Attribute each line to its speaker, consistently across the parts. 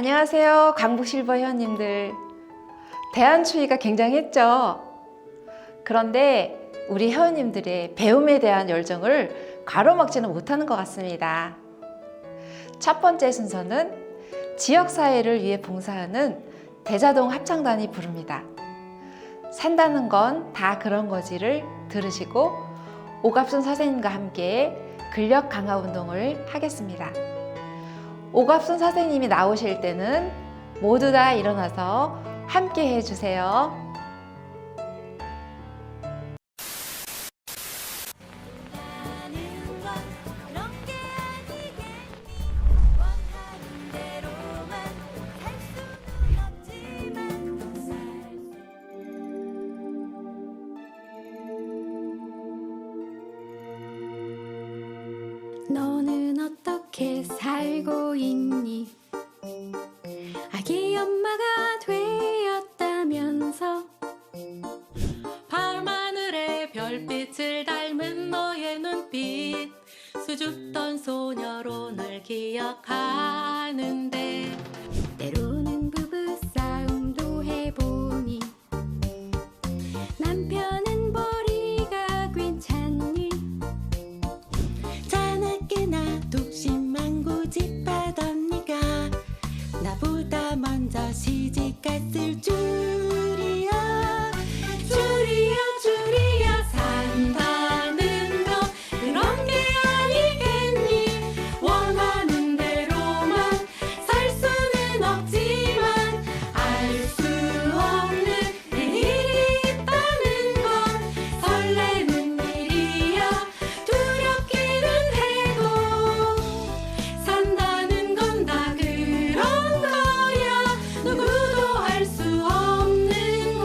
Speaker 1: 안녕하세요. 강북실버 회원님들. 대한추위가 굉장했죠? 그런데 우리 회원님들의 배움에 대한 열정을 가로막지는 못하는 것 같습니다. 첫 번째 순서는 지역사회를 위해 봉사하는 대자동 합창단이 부릅니다. 산다는 건 다 그런 거지를 들으시고 오갑순 선생님과 함께 근력 강화 운동을 하겠습니다. 오갑순 선생님이 나오실 때는 모두 다 일어나서 함께 해주세요.
Speaker 2: 너는 어떻게 살고 있니? 아기 엄마가 되었다면서
Speaker 3: 밤하늘의 별빛을 닮은 너의 눈빛 수줍던 소녀로 널 기억하는데
Speaker 2: 때로는 부부싸움도 해보니 남편은 머리가 괜찮니?
Speaker 3: 자나깨나 독심만 고집하던 네가 나보다 먼저 시집갔을 줄이야 줄이야 산다는 거 그런 게 아니겠니 원하는 대로만 살 수는 없지만 알 수 없는 내일이 있다는 건 설레는 일이야 두렵기는 해도 산다는 건 다 그런 거야 누구도 알 수 없는 거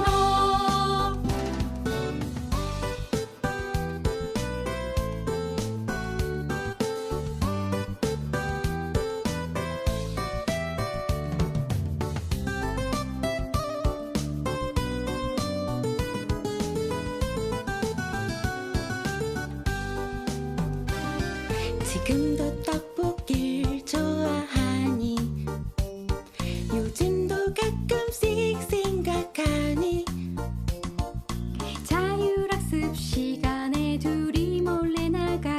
Speaker 3: 지금도 떡볶이를 좋아하니 요즘도 가끔씩 생각하니
Speaker 2: 자율학습 시간에 둘이 몰래 나가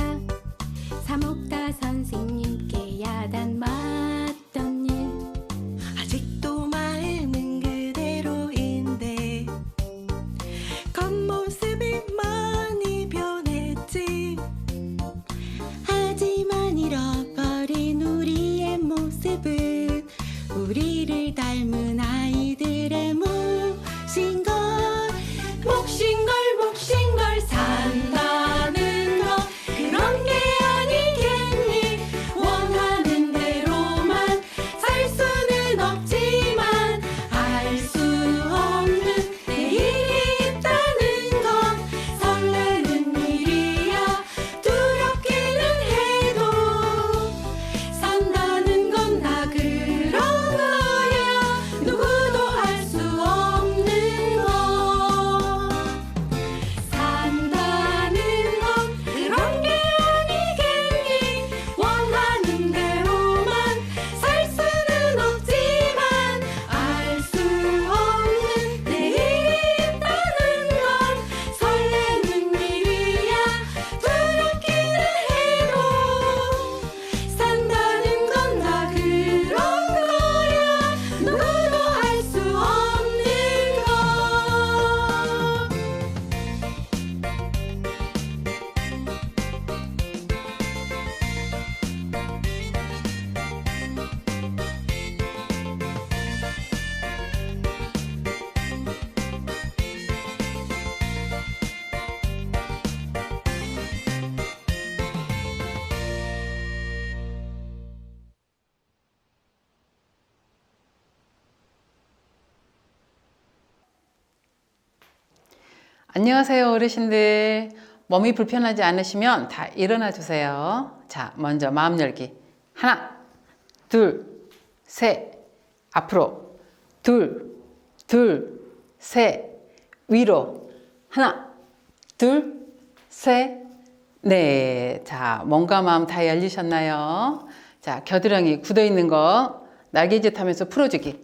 Speaker 2: 사목다 선생님께 야단 맞던 일
Speaker 3: 아직도 마음은 그대로인데 겉모습이 많이 변했지 하지만 잃어버린 우리의 모습은 우리를 닮은 아이들의 몫인걸 몫인걸 산다는 거 그런 게 아니겠니 원하는 대로만 살 수는 없지만 알 수 없는 내일이 있다는 건 설레는 일이야 두렵기는 해도 산다는 건 다 그런 거야 누구도 알 수 없는 거 산다는 건 그런 게 아니겠니 원하는 대로만 살 수는 없지만 알 수 없는 내일이 있다는 건 설레는 일이야 두렵기는 해도 산다는 건 다 그런 거야 누구도 알 수 없는 거
Speaker 4: 안녕하세요 어르신들. 몸이 불편하지 않으시면 다 일어나 주세요. 자, 먼저 마음 열기. 하나, 둘, 셋, 앞으로. 둘, 셋, 위로. 하나, 둘, 셋, 넷. 자, 몸과 마음 다 열리셨나요? 자, 겨드랑이 굳어 있는 거 날개짓 하면서 풀어주기.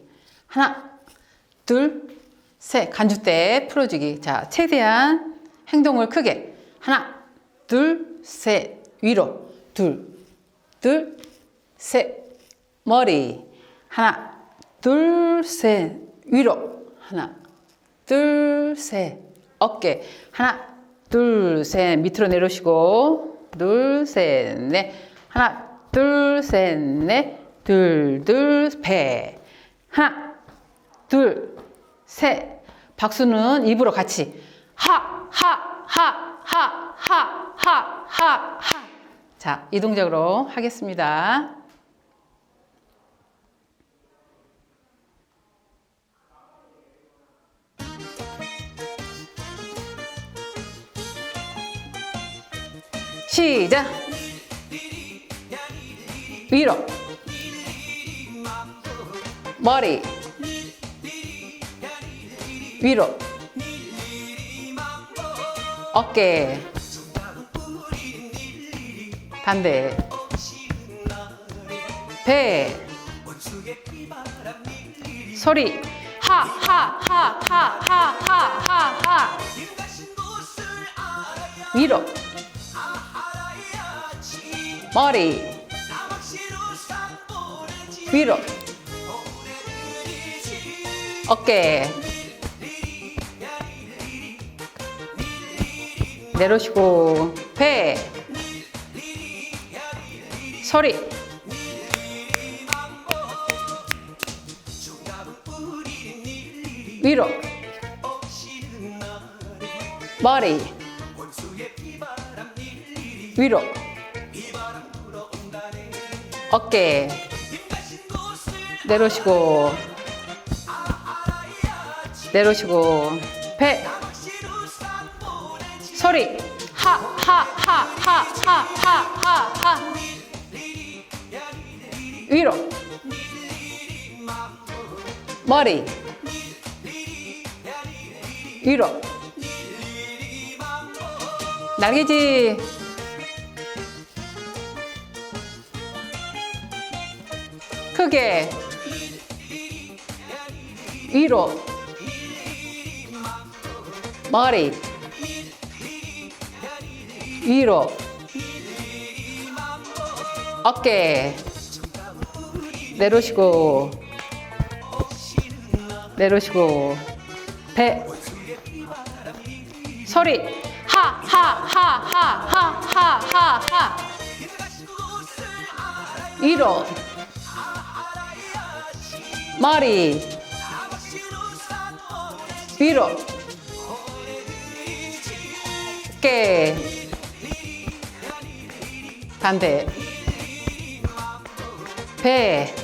Speaker 4: 하나, 둘, 셋. 간주대 풀어주기. 자, 최대한 행동을 크게. 하나, 둘, 셋. 위로. 둘, 둘, 셋. 머리. 하나, 둘, 셋. 위로. 하나, 둘, 셋. 어깨. 하나, 둘, 셋. 밑으로 내려오시고. 둘, 셋, 넷. 하나, 둘, 셋, 넷. 둘, 둘, 배. 하나, 둘, 셋. 박수는 입으로 같이. 하, 하, 하, 하, 하, 하, 하, 하. 자, 이 동작으로 하겠습니다. 시작. 위로. 머리. 위로. 어깨. 반대. 배. 소리. 하, 하, 하, 하, 하, 하, 하, 하. 위로. 머리. 위로. 어깨. 내려오시고. 배. 소리. 위로. 머리. 위로. 어깨. 내려오시고. 내려오시고. 배. 소리. 하, 하, 하, 하, 하, 하, 하, 하. 위로. 머리. 위로. 날개짓. 크게. 위로. 머리. 위로. 어깨. 내려오시고. 내려오시고. 배. 소리. 하, 하, 하, 하, 하, 하, 하, 하. 위로. 머리. 위로. 어깨. 반대. 배.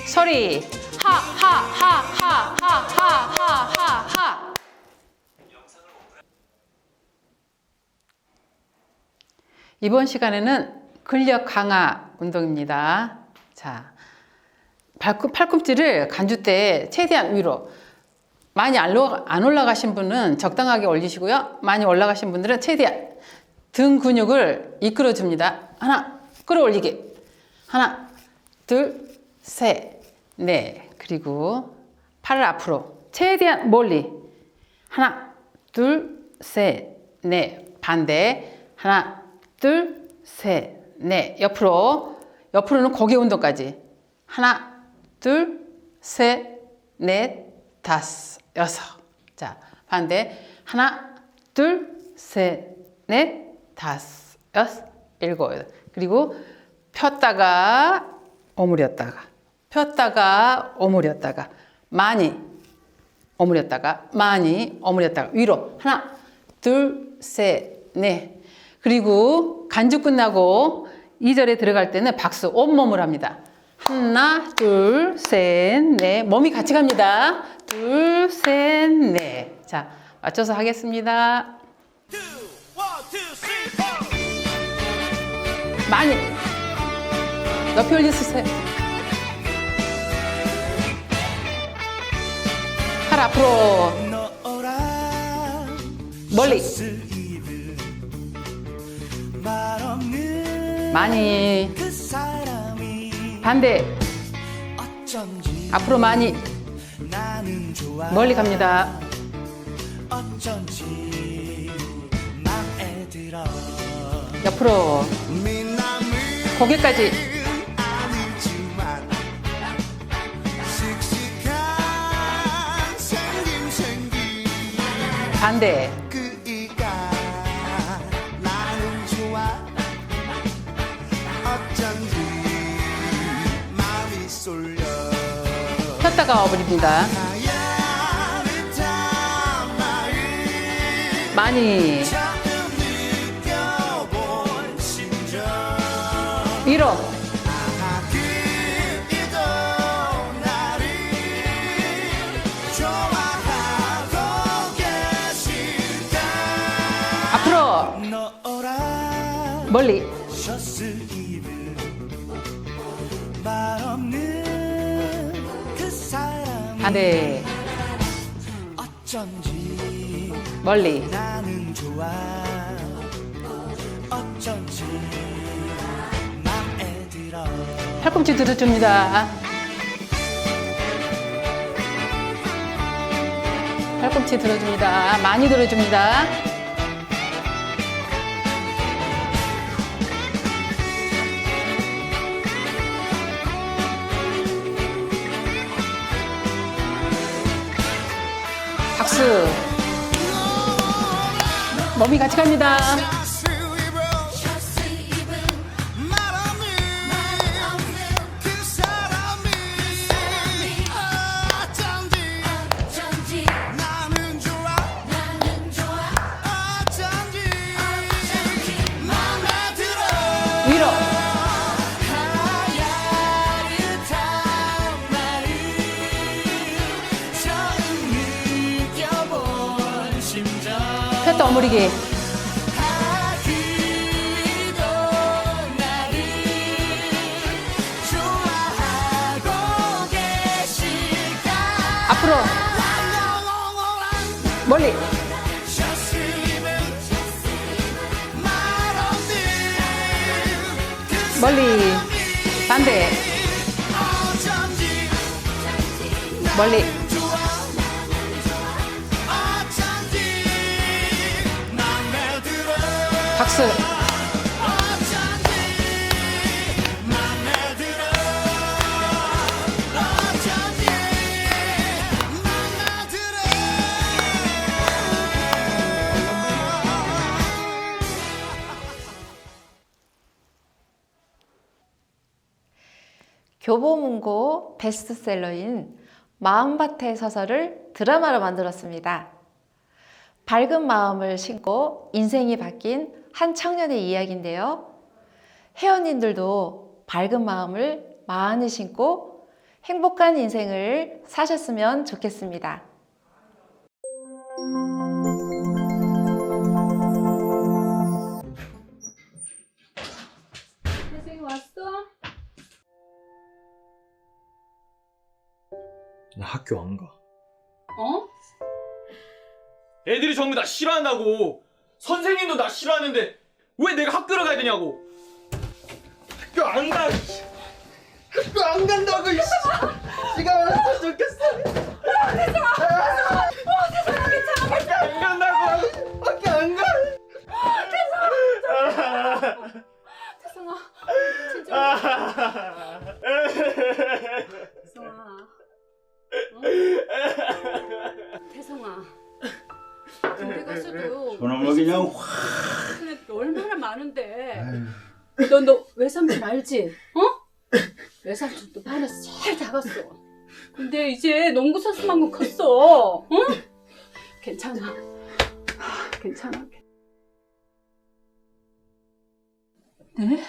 Speaker 4: 소리. 하, 하, 하, 하, 하, 하, 하, 하, 하. 이번 시간에는 근력 강화 운동입니다. 자, 팔꿈치를 간주대 최대한 위로. 많이 안 올라가신 분은 적당하게 올리시고요. 많이 올라가신 분들은 최대한 등 근육을 이끌어 줍니다. 하나, 끌어올리기. 하나, 둘, 셋, 넷. 그리고 팔을 앞으로 최대한 멀리. 하나, 둘, 셋, 넷. 반대. 하나, 둘, 셋, 넷. 옆으로. 옆으로는 고개 운동까지. 하나, 둘, 셋, 넷, 다섯, 여섯. 자, 반대. 하나, 둘, 셋, 넷, 다섯, 여섯, 일곱, 여덟. 그리고 폈다가 오므렸다가, 폈다가 오므렸다가, 많이 오므렸다가, 많이 오므렸다가, 위로. 하나, 둘, 셋, 넷. 그리고 간주 끝나고 2절에 들어갈 때는 박수 온몸을 합니다. 하나, 둘, 셋, 넷. 몸이 같이 갑니다. 둘, 셋, 넷. 자, 맞춰서 하겠습니다. 많이 높이 올려주세요. 팔 앞으로. 멀리. 많이. 반대.
Speaker 5: 어쩐지
Speaker 4: 앞으로 많이
Speaker 5: 나는 좋아
Speaker 4: 멀리 갑니다.
Speaker 5: 어쩐지 맘에 들어
Speaker 4: 옆으로
Speaker 5: 민남은
Speaker 4: 고개까지.
Speaker 5: 아니지만 씩씩한 생김
Speaker 4: 반대.
Speaker 5: 그이가 나는 좋아 어쩐지 마음이 쏠려
Speaker 4: 폈다가 와버립니다.
Speaker 5: 야릇한 마음
Speaker 4: 많이
Speaker 5: 처음 느껴본 심정
Speaker 4: 위로.
Speaker 5: 그이도 나를 좋아하고 계실까
Speaker 4: 앞으로
Speaker 5: 너란
Speaker 4: 멀리.
Speaker 5: 셔츠 입은 말 없는 그 사람
Speaker 4: 반대.
Speaker 5: 어쩐지
Speaker 4: 멀리.
Speaker 5: 나는 좋아 어쩐지 맘에 들어
Speaker 4: 팔꿈치 들어줍니다. 팔꿈치 들어줍니다. 많이 들어줍니다. 박수. 몸이 같이 갑니다.
Speaker 5: 셔츠 입은 말 없는 그 사람이 어쩐지 나는 좋아 어쩐지 맘에 들어
Speaker 4: 위로.
Speaker 5: 하얗듯한 말을 처음 느껴본 심정
Speaker 4: 폈다 오므리기.
Speaker 5: 하기도 나를 좋아하고 계실까
Speaker 4: 앞으로 멀리.
Speaker 5: 셔츠 입은 말 없는 그
Speaker 4: 멀리. 반대.
Speaker 5: 어쩐지
Speaker 4: 멀리.
Speaker 5: 좋아 어쩐지 맘에 들어
Speaker 4: 박수.
Speaker 5: 어쩐지 맘에 들어 어쩐지 맘에 들어
Speaker 1: 교보문고 베스트셀러인 마음밭의 서설을 드라마로 만들었습니다. 밝은 마음을 신고 인생이 바뀐 한 청년의 이야기인데요. 회원님들도 밝은 마음을 많이 신고 행복한 인생을 사셨으면 좋겠습니다.
Speaker 3: 혜승이 왔어?
Speaker 6: 나 학교 안 가.
Speaker 3: 어?
Speaker 6: 애들이 전부 나 싫어한다고. 선생님도 나 싫어하는데 왜 내가 학교를 가야 되냐고. 학교 안 가. 씨. 학교 안 간다고. 이 씨. 시간 왔으면 좋겠어. 학교 안 간다고. 학교 안 가.
Speaker 3: 태성아 진짜 태성아 태성아 군대 가서도
Speaker 7: 저놈을 그냥 확.
Speaker 3: 인터넷 얼마나 많은데 너 외삼촌 알지? 어? 외삼촌도 반에서 제일 작았어. 근데 이제 농구 선수만큼 컸어. 응? 괜찮아. 괜찮아. 네?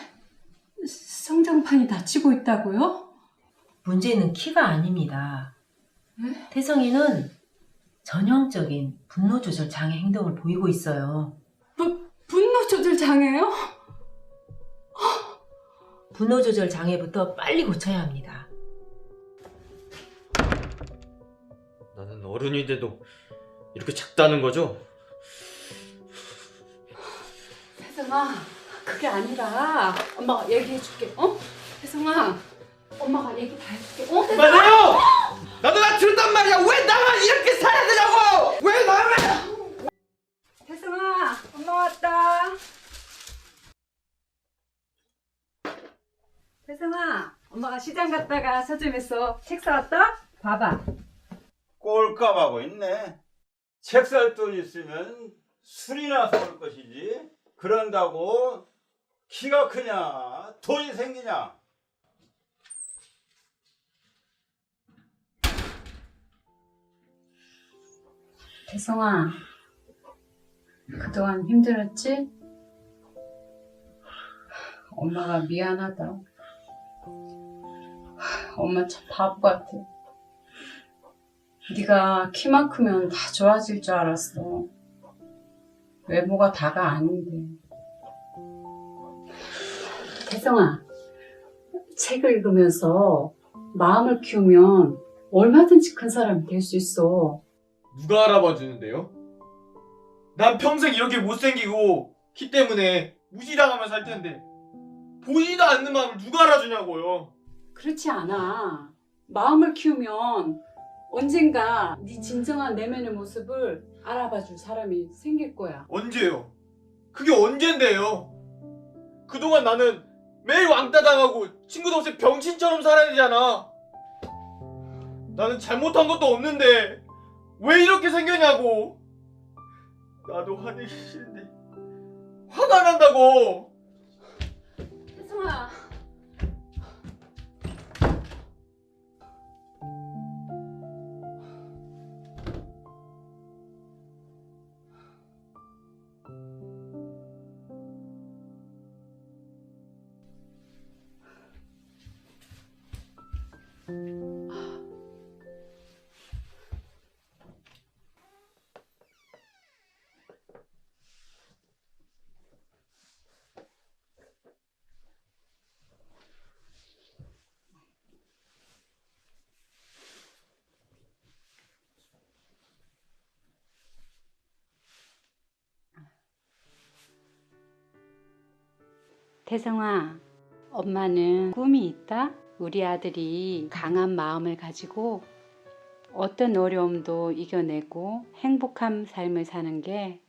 Speaker 3: 성장판이 다치고 있다고요?
Speaker 8: 문제는 키가 아닙니다. 태성이는 전형적인 분노 조절 장애 행동을 보이고 있어요.
Speaker 3: 분노 조절 장애요?
Speaker 8: 분노 조절 장애부터 빨리 고쳐야 합니다.
Speaker 6: 나는 어른이 돼도 이렇게 작다는 거죠?
Speaker 3: 혜성아, 그게 아니라 엄마가 얘기해 줄게. 어? 혜성아, 엄마가 얘기 다 해줄게. 어?
Speaker 6: 그만해요! 나도 나 들었단 말이야. 왜 나만 이렇게 살아야 되냐고! 왜 나만!
Speaker 3: 태승아, 엄마 왔다. 태승아, 엄마가 시장 갔다가 서점에서 책 사왔다. 봐봐.
Speaker 7: 꼴값하고 있네. 책 살 돈 있으면 술이나 사올 것이지. 그런다고 키가 크냐, 돈이 생기냐.
Speaker 3: 태승아, 그동안 힘들었지? 엄마가 미안하다. 엄마 참 바보 같아. 네가 키만 크면 다 좋아질 줄 알았어. 외모가 다가 아닌데. 태성아, 책을 읽으면서 마음을 키우면 얼마든지 큰 사람이 될 수 있어.
Speaker 6: 누가 알아봐 주는데요? 난 평생 이렇게 못생기고 키 때문에 무시당하며 살 텐데 보이지도 않는 마음을 누가 알아주냐고요.
Speaker 3: 그렇지 않아. 마음을 키우면 언젠가 네 진정한 내면의 모습을 알아봐 줄 사람이 생길 거야.
Speaker 6: 언제요? 그게 언젠데요? 그동안 나는 매일 왕따 당하고 친구도 없이 병신처럼 살아야 되잖아. 나는 잘못한 것도 없는데 왜 이렇게 생겼냐고. 나도 화내기 싫은데 화가 난다고.
Speaker 3: 혜성아. 태성아, 엄마는 꿈이 있다. 우리 아들이 강한 마음을 가지고 어떤 어려움도 이겨내고 행복한 삶을 사는 게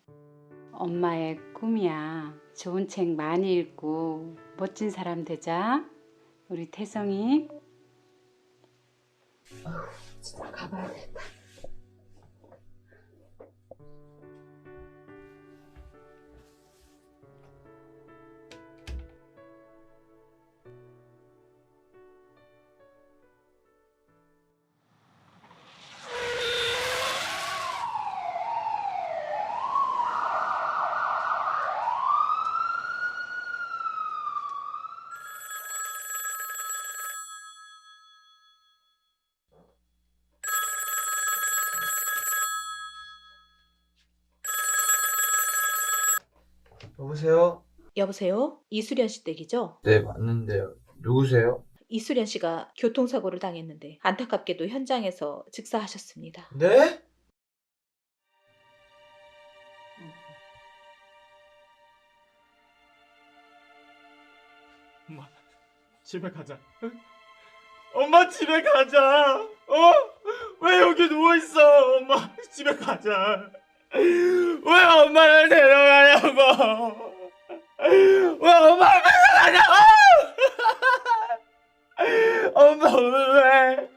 Speaker 3: 엄마의 꿈이야. 좋은 책 많이 읽고 멋진 사람 되자. 우리 태성이. 진짜 가봐야 겠다.
Speaker 6: 여보세요?
Speaker 9: 여보세요? 이수련 씨 댁이죠?
Speaker 6: 네, 맞는데요. 누구세요?
Speaker 9: 이수련 씨가 교통사고를 당했는데 안타깝게도 현장에서 즉사하셨습니다.
Speaker 6: 네? 엄마, 집에 가자. 응? 엄마, 집에 가자. 어? 왜 여기 누워있어? 엄마, 집에 가자. 왜 엄마를 데려가냐고. 왜 엄마를 데려가냐고. 엄마, 왜?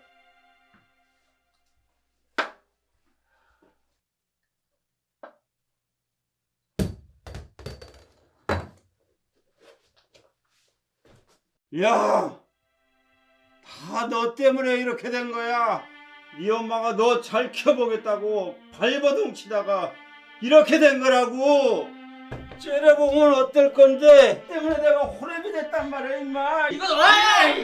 Speaker 7: 야, 다 너 때문에 이렇게 된 거야. 네 엄마가 너 잘 키워보겠다고 발버둥 치다가 이렇게 된 거라고. 째려보면 어떨 건데 때문에 내가 호랩이 됐단 말이야 임마.
Speaker 6: 이거 왜?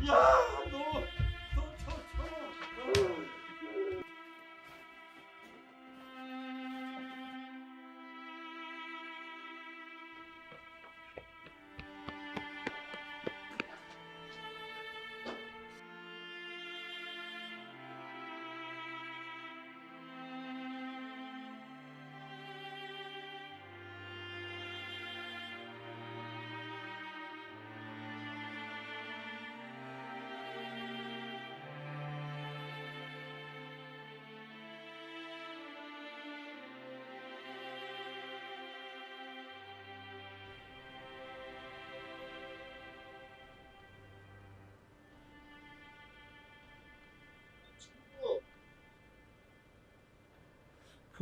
Speaker 7: 야, 너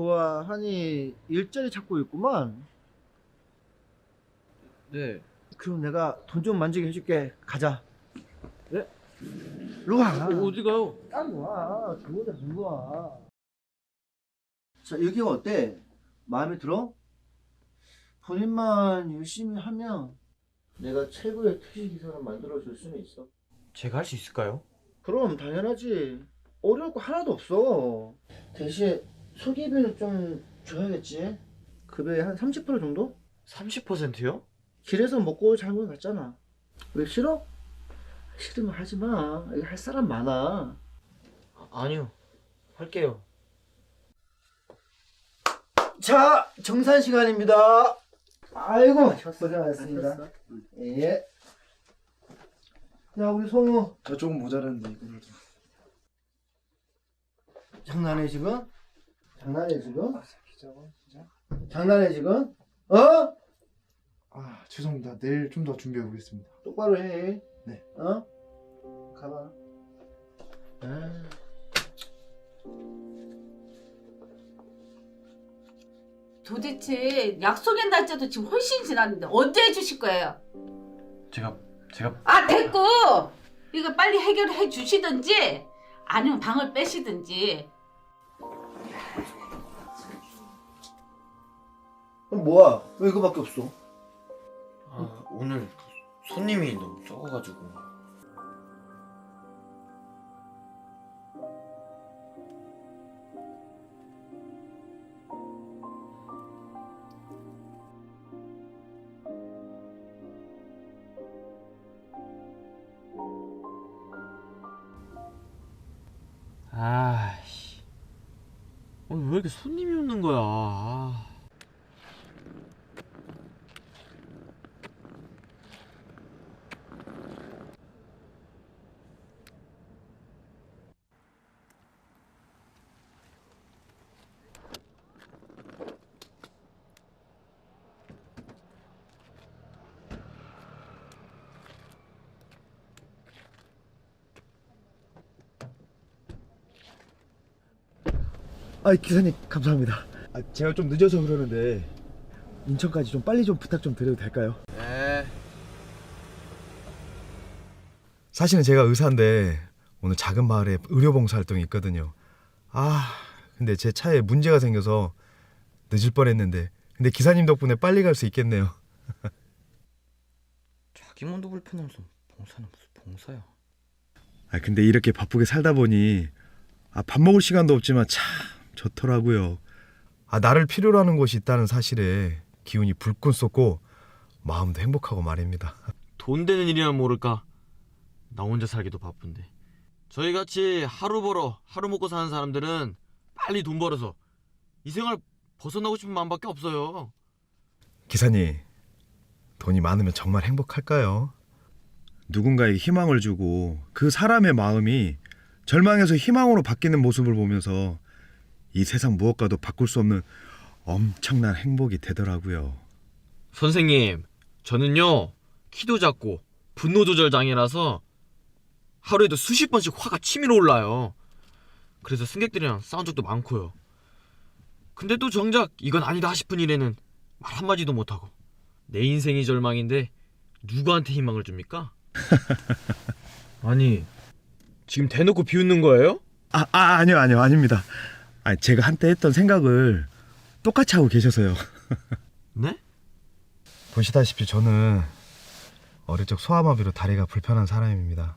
Speaker 10: 좋아하니 일자리 찾고 있구만.
Speaker 6: 네.
Speaker 10: 그럼 내가 돈 좀 만지게 해줄게. 가자. 네? 일로 와.
Speaker 6: 어디 가요?
Speaker 10: 딱 와. 들어오자, 들어와. 자, 여기가 어때? 마음에 들어? 본인만 열심히 하면 내가 최고의 택시기사를 만들어줄 수는 있어.
Speaker 6: 제가 할 수 있을까요?
Speaker 10: 그럼 당연하지. 어려울 거 하나도 없어. 대신 소개비는 좀 줘야겠지. 급여의 한 30% 정도?
Speaker 6: 30%요?
Speaker 10: 길에서 먹고 잘못 갔잖아. 왜 싫어? 싫으면 하지 마. 여기 할 사람 많아.
Speaker 6: 아니요. 할게요.
Speaker 10: 자, 정산 시간입니다. 아이고, 고생하셨습니다. 예. 야, 우리 성우.
Speaker 11: 저 조금 모자랐는데 이거를 좀.
Speaker 10: 장난해 지금? 장난해 지금?
Speaker 11: 기자고 진짜.
Speaker 10: 장난해 지금? 어?
Speaker 11: 아 죄송합니다. 내일 좀 더 준비해 보겠습니다.
Speaker 10: 똑바로 해.
Speaker 11: 네.
Speaker 10: 어? 가봐. 아.
Speaker 12: 도대체 약속의 날짜도 지금 훨씬 지났는데 언제 해주실 거예요?
Speaker 6: 제가
Speaker 12: 아 됐고 이거 빨리 해결해 주시든지 아니면 방을 빼시든지.
Speaker 10: 그럼 뭐야? 왜 이거밖에 없어?
Speaker 6: 오늘 손님이 너무 적어가지고. 아씨, 왜 이렇게 손님이 없는 거야?
Speaker 10: 아, 기사님 감사합니다. 제가 좀 늦어서 그러는데 인천까지 좀 빨리 좀 부탁 좀 드려도 될까요?
Speaker 6: 네.
Speaker 13: 사실은 제가 의사인데 오늘 작은 마을에 의료봉사 활동이 있거든요. 근데 제 차에 문제가 생겨서 늦을 뻔했는데 근데 기사님 덕분에 빨리 갈 수 있겠네요.
Speaker 6: 자기 몸도 불편하면서 봉사는 무슨 봉사야?
Speaker 13: 근데 이렇게 바쁘게 살다 보니 밥 먹을 시간도 없지만 참 좋더라고요. 나를 필요로 하는 곳이 있다는 사실에 기운이 불끈 솟고 마음도 행복하고 말입니다.
Speaker 6: 돈 되는 일이란 모를까? 나 혼자 살기도 바쁜데. 저희같이 하루 벌어 하루 먹고 사는 사람들은 빨리 돈 벌어서 이 생활 벗어나고 싶은 마음밖에 없어요.
Speaker 13: 기사님, 돈이 많으면 정말 행복할까요? 누군가에게 희망을 주고 그 사람의 마음이 절망에서 희망으로 바뀌는 모습을 보면서 이 세상 무엇과도 바꿀 수 없는 엄청난 행복이 되더라고요.
Speaker 6: 선생님, 저는요 키도 작고 분노 조절 장애라서 하루에도 수십 번씩 화가 치밀어 올라요. 그래서 승객들이랑 싸운 적도 많고요. 근데 또 정작 이건 아니다 싶은 일에는 말 한마디도 못하고 내 인생이 절망인데 누구한테 희망을 줍니까? 아니, 지금 대놓고 비웃는 거예요?
Speaker 13: 아니요, 아닙니다. 제가 한때 했던 생각을 똑같이 하고 계셔서요.
Speaker 6: 네?
Speaker 13: 보시다시피 저는 어릴 적 소아마비로 다리가 불편한 사람입니다.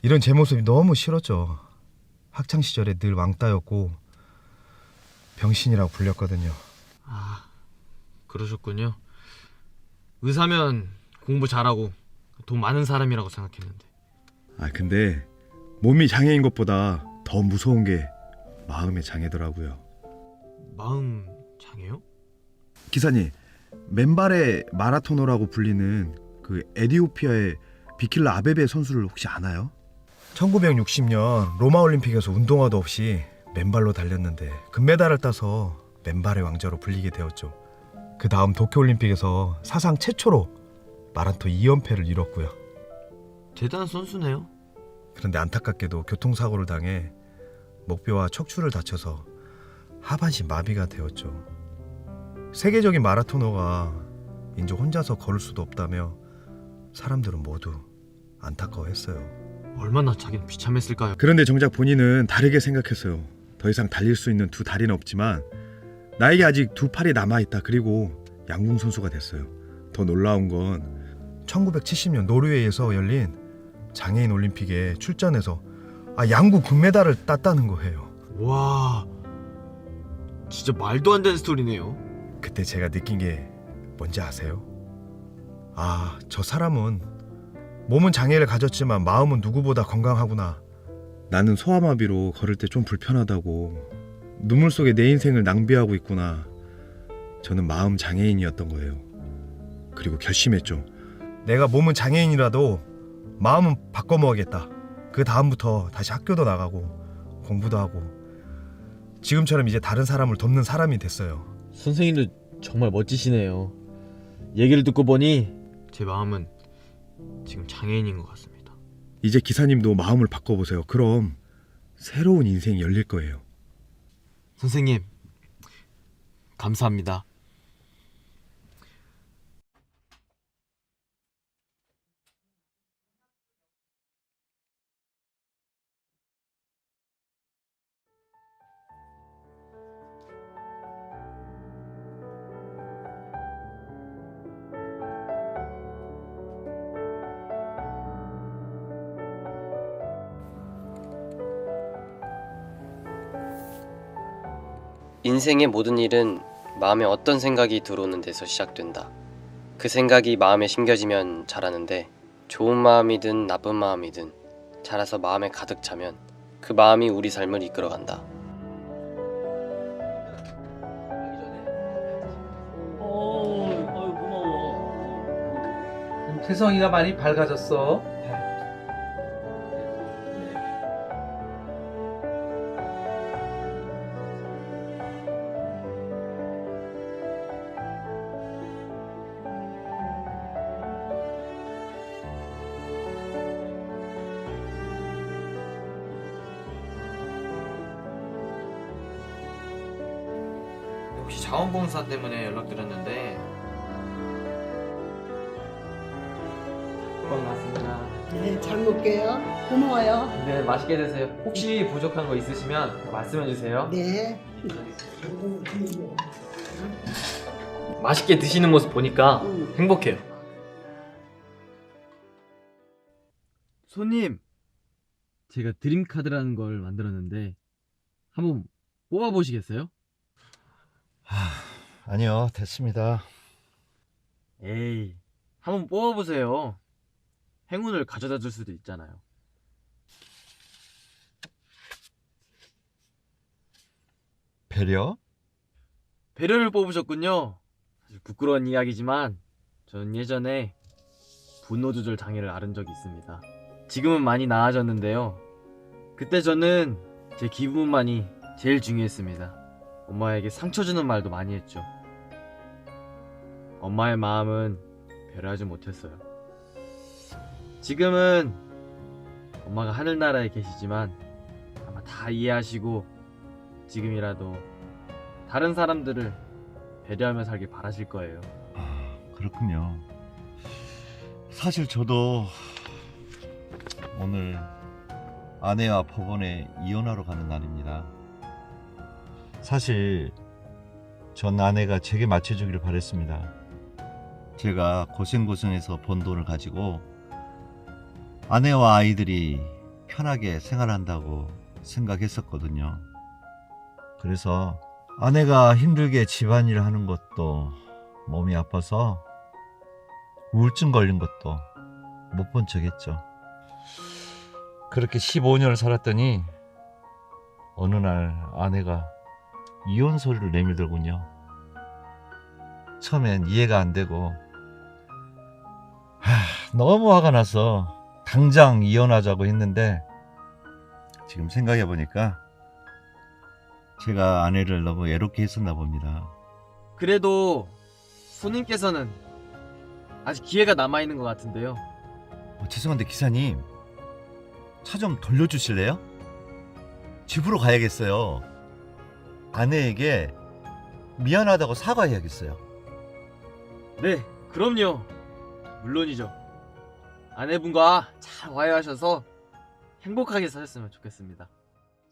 Speaker 13: 이런 제 모습이 너무 싫었죠. 학창시절에 늘 왕따였고 병신이라고 불렸거든요.
Speaker 6: 그러셨군요. 의사면 공부 잘하고 돈 많은 사람이라고 생각했는데.
Speaker 13: 근데 몸이 장애인 것보다 더 무서운 게 마음의 장애더라고요.
Speaker 6: 마음 장애요?
Speaker 13: 기사님, 맨발의 마라토너라고 불리는 그 에티오피아의 비킬라 아베베 선수를 혹시 아나요? 1960년 로마 올림픽에서 운동화도 없이 맨발로 달렸는데 금메달을 따서 맨발의 왕자로 불리게 되었죠. 그 다음 도쿄올림픽에서 사상 최초로 마라톤 2연패를 이뤘고요.
Speaker 6: 대단한 선수네요.
Speaker 13: 그런데 안타깝게도 교통사고를 당해 목뼈와 척추를 다쳐서 하반신 마비가 되었죠. 세계적인 마라토너가 이제 혼자서 걸을 수도 없다며 사람들은 모두 안타까워했어요.
Speaker 6: 얼마나 자기는 비참했을까요?
Speaker 13: 그런데 정작 본인은 다르게 생각했어요. 더 이상 달릴 수 있는 두 다리는 없지만 나에게 아직 두 팔이 남아있다. 그리고 양궁 선수가 됐어요. 더 놀라운 건 1970년 노르웨이에서 열린 장애인 올림픽에 출전해서 양궁 금메달을 땄다는 거예요.
Speaker 6: 와, 진짜 말도 안 되는 스토리네요.
Speaker 13: 그때 제가 느낀 게 뭔지 아세요? 저 사람은 몸은 장애를 가졌지만 마음은 누구보다 건강하구나. 나는 소아마비로 걸을 때 좀 불편하다고, 눈물 속에 내 인생을 낭비하고 있구나. 저는 마음 장애인이었던 거예요. 그리고 결심했죠. 내가 몸은 장애인이라도 마음은 바꿔먹어야겠다. 그 다음부터 다시 학교도 나가고 공부도 하고 지금처럼 이제 다른 사람을 돕는 사람이 됐어요.
Speaker 6: 선생님도 정말 멋지시네요. 얘기를 듣고 보니 제 마음은 지금 장애인인 것 같습니다.
Speaker 13: 이제 기사님도 마음을 바꿔보세요. 그럼 새로운 인생이 열릴 거예요.
Speaker 6: 선생님, 감사합니다.
Speaker 14: 인생의 모든 일은 마음에 어떤 생각이 들어오는 데서 시작된다. 그 생각이 마음에 심겨지면 자라는데, 좋은 마음이든 나쁜 마음이든 자라서 마음에 가득 차면 그 마음이 우리 삶을 이끌어간다.
Speaker 15: 태성이가 많이 밝아졌어.
Speaker 6: 혹시 자원봉사 때문에 연락드렸는데 고맙습니다.
Speaker 16: 네, 잘 먹게요. 고마워요.
Speaker 6: 네, 맛있게 드세요. 혹시 부족한 거 있으시면 말씀해 주세요.
Speaker 16: 네.
Speaker 6: 맛있게 드시는 모습 보니까 행복해요. 손님, 제가 드림카드라는 걸 만들었는데 한번 뽑아보시겠어요?
Speaker 13: 아니요, 됐습니다.
Speaker 6: 에이, 한번 뽑아보세요. 행운을 가져다 줄 수도 있잖아요.
Speaker 7: 배려?
Speaker 6: 배려를 뽑으셨군요. 사실 부끄러운 이야기지만 저는 예전에 분노 조절 장애를 앓은 적이 있습니다. 지금은 많이 나아졌는데요. 그때 저는 제 기분만이 제일 중요했습니다. 엄마에게 상처 주는 말도 많이 했죠. 엄마의 마음은 배려하지 못했어요. 지금은 엄마가 하늘나라에 계시지만 아마 다 이해하시고 지금이라도 다른 사람들을 배려하며 살길 바라실 거예요.
Speaker 7: 그렇군요. 사실 저도 오늘 아내와 법원에 이혼하러 가는 날입니다. 사실 전 아내가 제게 맞춰주기를 바랬습니다. 제가 고생고생해서 번 돈을 가지고 아내와 아이들이 편하게 생활한다고 생각했었거든요. 그래서 아내가 힘들게 집안일 하는 것도 몸이 아파서 우울증 걸린 것도 못 본 척 했죠. 그렇게 15년을 살았더니 어느 날 아내가 이혼 소리를 내밀더군요. 처음엔 이해가 안 되고 너무 화가 나서 당장 이혼하자고 했는데 지금 생각해 보니까 제가 아내를 너무 외롭게 했었나 봅니다.
Speaker 6: 그래도 손님께서는 아직 기회가 남아있는 것 같은데요.
Speaker 7: 죄송한데 기사님, 차 좀 돌려주실래요? 집으로 가야겠어요.
Speaker 17: 아내에게 미안하다고 사과해야겠어요.
Speaker 6: 네, 그럼요. 물론이죠. 아내분과 잘 화해하셔서 행복하게 사셨으면 좋겠습니다.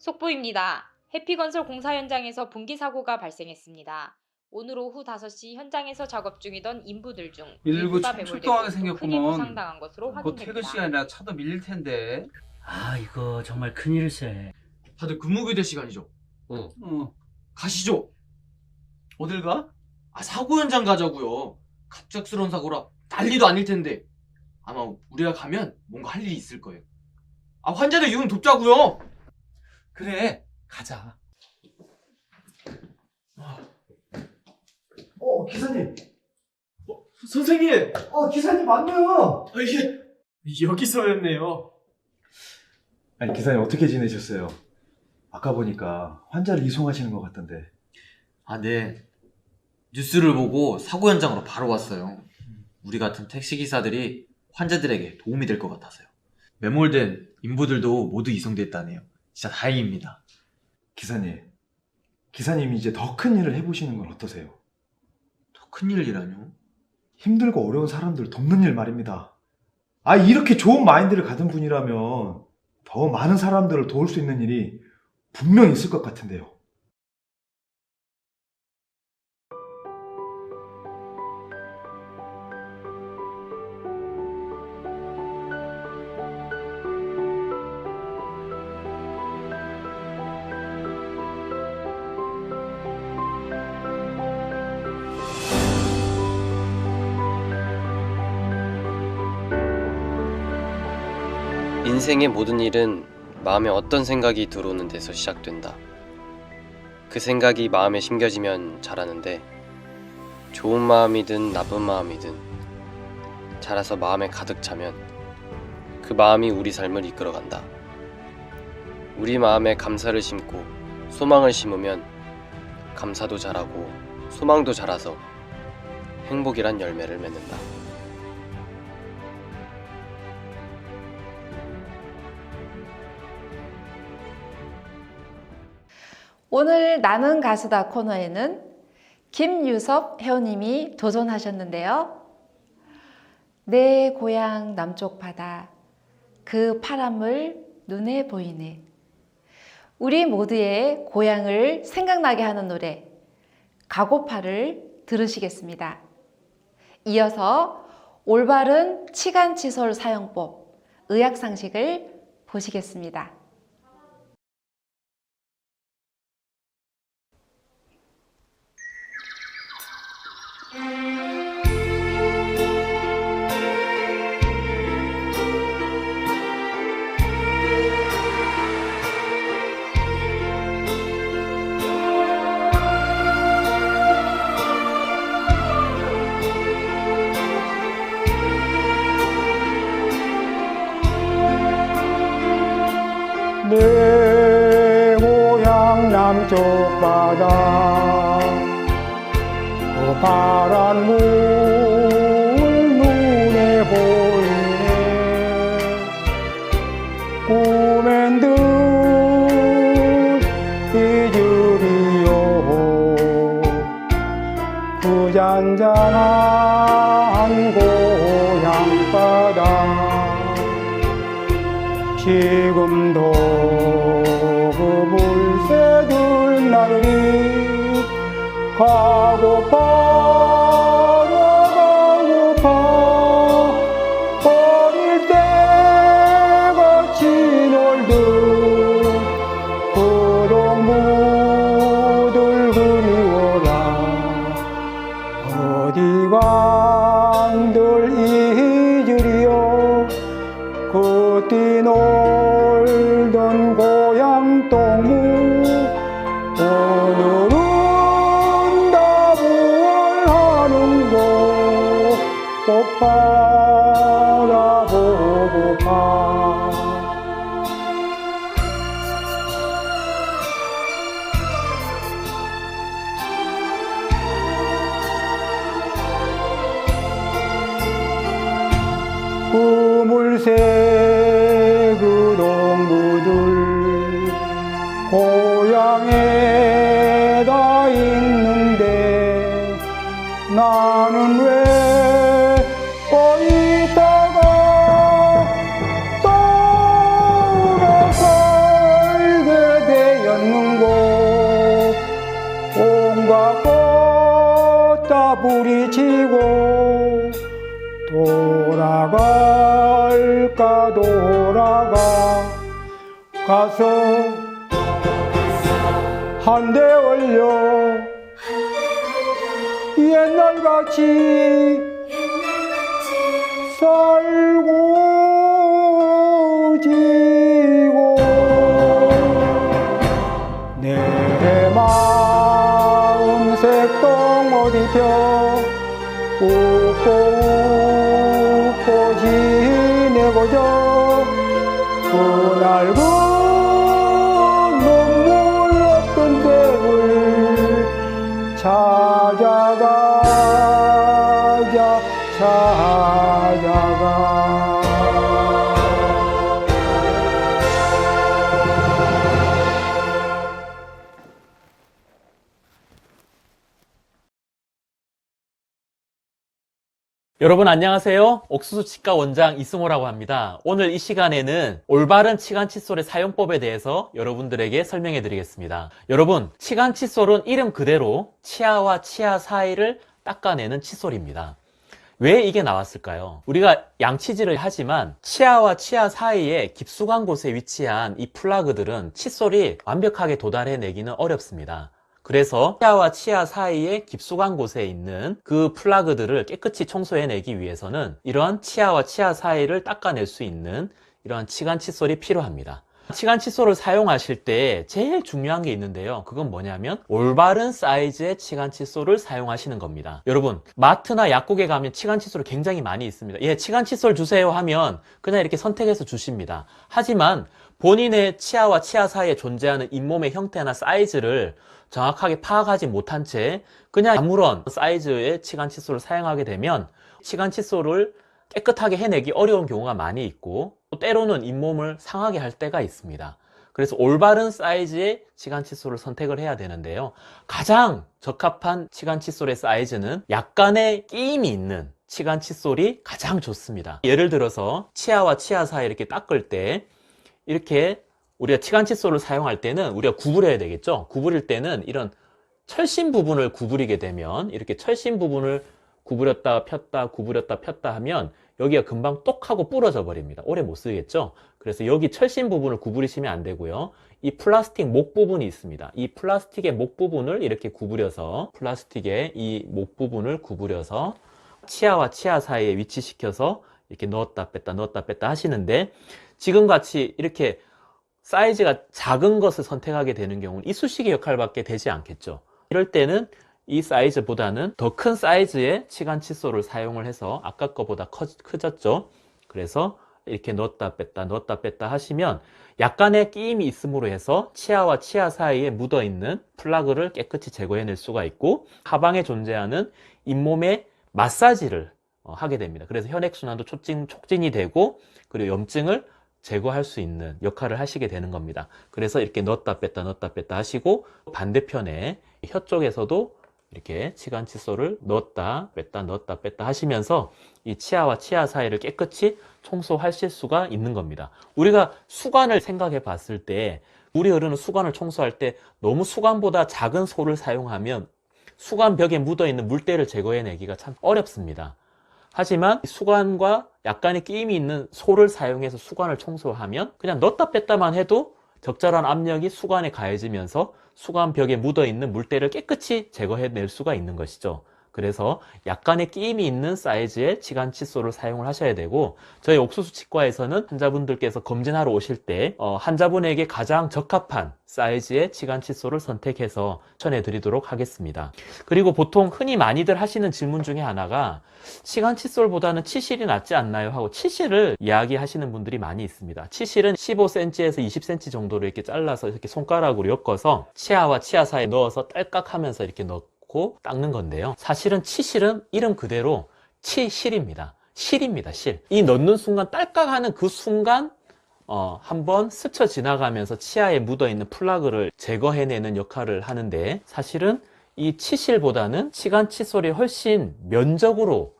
Speaker 18: 속보입니다. 해피건설 공사 현장에서 분기 사고가 발생했습니다. 오늘 오후 5시 현장에서 작업 중이던 인부들 중
Speaker 15: 일부
Speaker 18: 일부가
Speaker 15: 출동하게
Speaker 18: 매몰되고 크게
Speaker 15: 생겼구먼.
Speaker 18: 부상당한 것으로
Speaker 15: 곧 퇴근
Speaker 18: 확인됩니다.
Speaker 15: 시간이라 차도 밀릴 텐데.
Speaker 19: 아, 이거 정말 큰일세.
Speaker 6: 다들 근무교대 시간이죠?
Speaker 15: 어.
Speaker 6: 가시죠.
Speaker 15: 어딜 가?
Speaker 6: 사고 현장 가자고요. 갑작스러운 사고라 난리도 아닐 텐데 아마 우리가 가면 뭔가 할 일이 있을 거예요. 환자들 유흥 돕자고요.
Speaker 15: 그래, 가자.
Speaker 11: 기사님.
Speaker 6: 선생님.
Speaker 11: 기사님 맞네요.
Speaker 6: 이게 여기서였네요.
Speaker 13: 아니 기사님 어떻게 지내셨어요? 아까 보니까 환자를 이송하시는 것 같던데.
Speaker 20: 네. 뉴스를 보고 사고 현장으로 바로 왔어요. 우리 같은 택시기사들이 환자들에게 도움이 될 것 같아서요. 매몰된 인부들도 모두 이송됐다네요. 진짜 다행입니다.
Speaker 13: 기사님이 이제 더 큰 일을 해보시는 건 어떠세요?
Speaker 20: 더 큰 일이라뇨?
Speaker 13: 힘들고 어려운 사람들 돕는 일 말입니다. 이렇게 좋은 마인드를 가진 분이라면 더 많은 사람들을 도울 수 있는 일이 분명히 있을 것 같은데요.
Speaker 14: 인생의 모든 일은 마음에 어떤 생각이 들어오는 데서 시작된다. 그 생각이 마음에 심겨지면 자라는데 좋은 마음이든 나쁜 마음이든 자라서 마음에 가득 차면 그 마음이 우리 삶을 이끌어간다. 우리 마음에 감사를 심고 소망을 심으면 감사도 자라고 소망도 자라서 행복이란 열매를 맺는다.
Speaker 1: 오늘 나는 가수다 코너에는 김유섭 회원님이 도전하셨는데요. 내 고향 남쪽 바다, 그 파란물 눈에 보이네. 우리 모두의 고향을 생각나게 하는 노래 가고파를 들으시겠습니다. 이어서 올바른 치간치솔 사용법, 의학상식을 보시겠습니다.
Speaker 21: 내 고향 남쪽 바다 그 파란 물 눈에 보이네. 꿈엔 듯 잊으리요 그 잔잔한 고향 바다. 지금도 그 물새들 나르리 가고파 가고파 어릴 때 같이 놀던 그 동무들 그리워라. 어디 간들 잊으리요 그 뛰놀던 고향 동무. 오늘은 다부활하는 곳 꼭 바라보고파. 그 물새 그 동무들 고향에 돌아갈까 돌아가 가서 한 대 올려 옛날같이 살고 지고 내 마음 색동어디 펴 웃고 웃고 지내고자 그날 그 눈물 없던 때를 찾아가자 찾아가
Speaker 2: 여러분 안녕하세요. 옥수수 치과 원장 이승호라고 합니다. 오늘 이 시간에는 올바른 치간 칫솔의 사용법에 대해서 여러분들에게 설명해 드리겠습니다. 여러분, 치간 칫솔은 이름 그대로 치아와 치아 사이를 닦아내는 칫솔입니다. 왜 이게 나왔을까요? 우리가 양치질을 하지만 치아와 치아 사이에 깊숙한 곳에 위치한 이 플라그들은 칫솔이 완벽하게 도달해내기는 어렵습니다. 그래서 치아와 치아 사이에 깊숙한 곳에 있는 그 플라그들을 깨끗이 청소해내기 위해서는 이러한 치아와 치아 사이를 닦아낼 수 있는 이러한 치간 칫솔이 필요합니다. 치간 칫솔을 사용하실 때 제일 중요한 게 있는데요. 그건 뭐냐면 올바른 사이즈의 치간 칫솔을 사용하시는 겁니다. 여러분, 마트나 약국에 가면 치간 칫솔이 굉장히 많이 있습니다. 예, 치간 칫솔 주세요 하면 그냥 이렇게 선택해서 주십니다. 하지만 본인의 치아와 치아 사이에 존재하는 잇몸의 형태나 사이즈를 정확하게 파악하지 못한 채 그냥 아무런 사이즈의 치간 칫솔을 사용하게 되면 치간 칫솔을 깨끗하게 해내기 어려운 경우가 많이 있고 또 때로는 잇몸을 상하게 할 때가 있습니다. 그래서 올바른 사이즈의 치간 칫솔을 선택을 해야 되는데요. 가장 적합한 치간 칫솔의 사이즈는 약간의 끼임이 있는 치간 칫솔이 가장 좋습니다. 예를 들어서 치아와 치아 사이 이렇게 닦을 때 이렇게 우리가 치간 칫솔을 사용할 때는 우리가 구부려야 되겠죠. 구부릴 때는 이런 철심 부분을 구부리게 되면 이렇게 철심 부분을 구부렸다 폈다 구부렸다 폈다 하면 여기가 금방 똑 하고 부러져 버립니다. 오래 못 쓰겠죠. 그래서 여기 철심 부분을 구부리시면 안 되고요. 이 플라스틱 목 부분이 있습니다. 이 플라스틱의 목 부분을 이렇게 구부려서 플라스틱의 이 목 부분을 구부려서 치아와 치아 사이에 위치시켜서 이렇게 넣었다 뺐다 하시는데 지금같이 이렇게 사이즈가 작은 것을 선택하게 되는 경우는 이쑤시개 역할밖에 되지 않겠죠. 이럴 때는 이 사이즈보다는 더 큰 사이즈의 치간 칫솔을 사용을 해서 아까 거보다 커졌죠. 그래서 이렇게 넣었다 뺐다 하시면 약간의 끼임이 있음으로 해서 치아와 치아 사이에 묻어있는 플라그를 깨끗이 제거해낼 수가 있고 하방에 존재하는 잇몸의 마사지를 하게 됩니다. 그래서 혈액순환도 촉진이 되고 그리고 염증을 제거할 수 있는 역할을 하시게 되는 겁니다. 그래서 이렇게 넣었다 뺐다 하시고 반대편에 혀 쪽에서도 이렇게 치간 칫솔을 넣었다 뺐다 하시면서 이 치아와 치아 사이를 깨끗이 청소하실 수가 있는 겁니다. 우리가 수관을 생각해 봤을 때 물이 흐르는 수관을 청소할 때 너무 수관보다 작은 소를 사용하면 수관 벽에 묻어있는 물때를 제거해내기가 참 어렵습니다. 하지만 수관과 약간의 끼임이 있는 소를 사용해서 수관을 청소하면 그냥 넣었다 뺐다만 해도 적절한 압력이 수관에 가해지면서 수관 벽에 묻어있는 물때를 깨끗이 제거해낼 수가 있는 것이죠. 그래서 약간의 끼임이 있는 사이즈의 치간 칫솔을 사용을 하셔야 되고 저희 옥수수 치과에서는 환자분들께서 검진하러 오실 때 환자분에게 가장 적합한 사이즈의 치간 칫솔을 선택해서 추천해 드리도록 하겠습니다. 그리고 보통 흔히 많이들 하시는 질문 중에 하나가 치간 칫솔보다는 치실이 낫지 않나요? 하고 치실을 이야기하시는 분들이 많이 있습니다. 치실은 15cm에서 20cm 정도로 이렇게 잘라서 이렇게 손가락으로 엮어서 치아와 치아 사이에 넣어서 딸깍하면서 이렇게 넣고 닦는 건데요. 사실은 치실은 이름 그대로 치실입니다. 실입니다. 실. 이 넣는 순간 딸깍하는 그 순간 한번 스쳐 지나가면서 치아에 묻어있는 플라그를 제거해내는 역할을 하는데 사실은 이 치실보다는 치간 칫솔이 훨씬 면적으로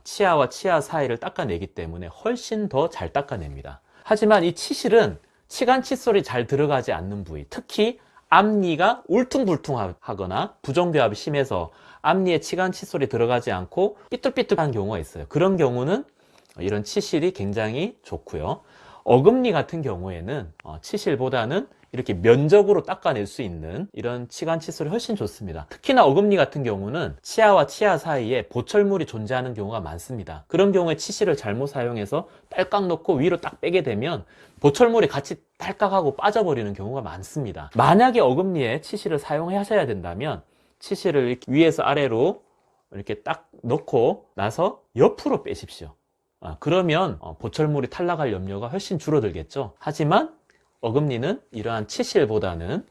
Speaker 2: 치아와 치아 사이를 닦아내기 때문에 훨씬 더 잘 닦아냅니다. 하지만 이 치실은 치간 칫솔이 잘 들어가지 않는 부위, 특히 앞니가 울퉁불퉁하거나 부정교합이 심해서 앞니에 치간 칫솔이 들어가지 않고 삐뚤삐뚤한 경우가 있어요. 그런 경우는 이런 치실이 굉장히 좋고요. 어금니 같은 경우에는 치실보다는 이렇게 면적으로 닦아낼 수 있는 이런 치간 칫솔이 훨씬 좋습니다. 특히나 어금니 같은 경우는 치아와 치아 사이에 보철물이 존재하는 경우가 많습니다. 그런 경우에 치실을 잘못 사용해서 딸깍 놓고 위로 딱 빼게 되면 보철물이 같이 딸깍하고 빠져버리는 경우가 많습니다. 만약에 어금니에 치실을 사용하셔야 된다면 치실을 이렇게 위에서 아래로 이렇게 딱 넣고 나서 옆으로 빼십시오. 그러면 보철물이 탈락할 염려가 훨씬 줄어들겠죠. 하지만 어금니는 이러한 치실보다는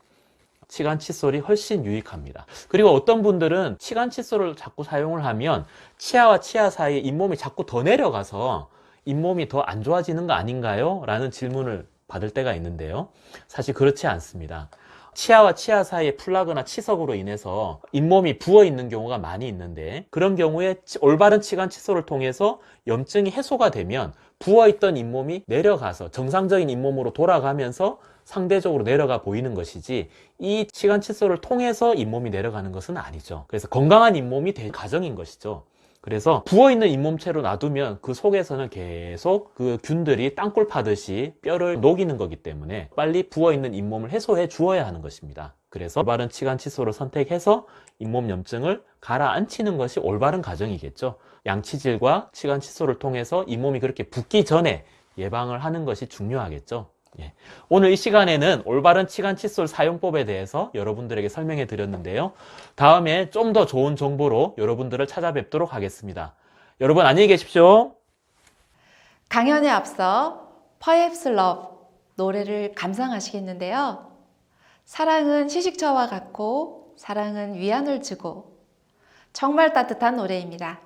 Speaker 2: 치간 칫솔이 훨씬 유익합니다. 그리고 어떤 분들은 치간 칫솔을 자꾸 사용을 하면 치아와 치아 사이에 잇몸이 자꾸 더 내려가서 잇몸이 더 안 좋아지는 거 아닌가요? 라는 질문을 받을 때가 있는데요. 사실 그렇지 않습니다. 치아와 치아 사이에 플라그나 치석으로 인해서 잇몸이 부어 있는 경우가 많이 있는데, 그런 경우에 올바른 치간 칫솔을 통해서 염증이 해소가 되면 부어있던 잇몸이 내려가서 정상적인 잇몸으로 돌아가면서 상대적으로 내려가 보이는 것이지, 이 치간 칫솔을 통해서 잇몸이 내려가는 것은 아니죠. 그래서 건강한 잇몸이 될 과정인 것이죠. 그래서 부어있는 잇몸체로 놔두면 그 속에서는 계속 그 균들이 땅굴 파듯이 뼈를 녹이는 거기 때문에 빨리 부어있는 잇몸을 해소해 주어야 하는 것입니다. 그래서 올바른 치간 칫솔을 선택해서 잇몸 염증을 가라앉히는 것이 올바른 과정이겠죠. 양치질과 치간 칫솔을 통해서 잇몸이 그렇게 붓기 전에 예방을 하는 것이 중요하겠죠. 오늘 이 시간에는 올바른 치간 칫솔 사용법에 대해서 여러분들에게 설명해 드렸는데요. 다음에 좀 더 좋은 정보로 여러분들을 찾아뵙도록 하겠습니다. 여러분 안녕히 계십시오.
Speaker 1: 강연에 앞서 Perhaps Love 노래를 감상하시겠는데요. 사랑은 시식처와 같고 사랑은 위안을 주고, 정말 따뜻한 노래입니다.